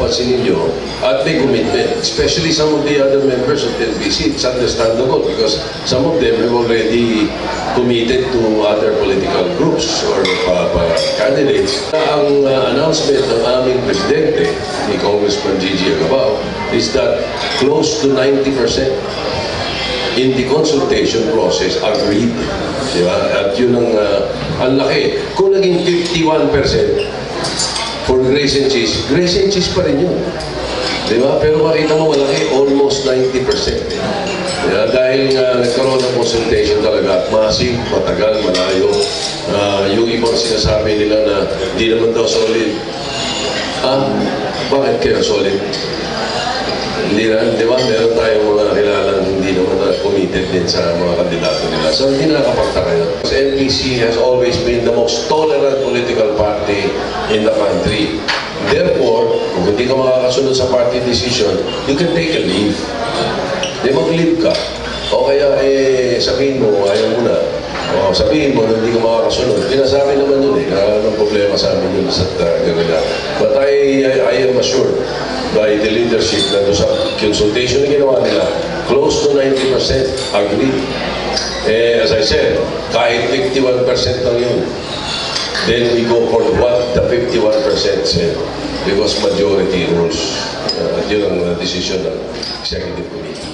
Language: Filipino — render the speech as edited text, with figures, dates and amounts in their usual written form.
papansinin nyo, at may commitment. Especially some of the other members of the LBC. It's understandable because some of them have already committed to other political groups or candidates. Ang announcement ng aming presidente, ni Congressman Gigi Agabao, is that close to 90% in the consultation process agreed. Diba? At yun ang laki. Kung naging 51% for Grace and Cheese pa rin yun. Diba? Pero makita mo malaki, almost 90%. Diba? Dahil nagkaroon ng consultation talaga, massive, matagal, malayo. Yung ibang sinasabi nila na di naman daw solid. Bakit kaya solid? Hindi na, di ba? Meron tayong mga kilalang hindi naman committed din sa mga kandidato nila. So, hindi nakakapagtaka yun. LBC has always been the most tolerant political party in the country. Therefore, kung hindi ka makakasunod sa party decision, you can take a leave. Di mag-leave ka. O kaya, sabihin mo, ayaw mo na. O sabihin mo na hindi ka makakasunod. Pinasabi naman yun anong problema sa amin yun sa ganyan. But I am assured by the leadership na doon sa consultation na ginawa nila, close to 90% agree. As I said, kahit 51% lang yun, then we go for what the 51% said because majority rules. At yun ang decision ng Executive Committee.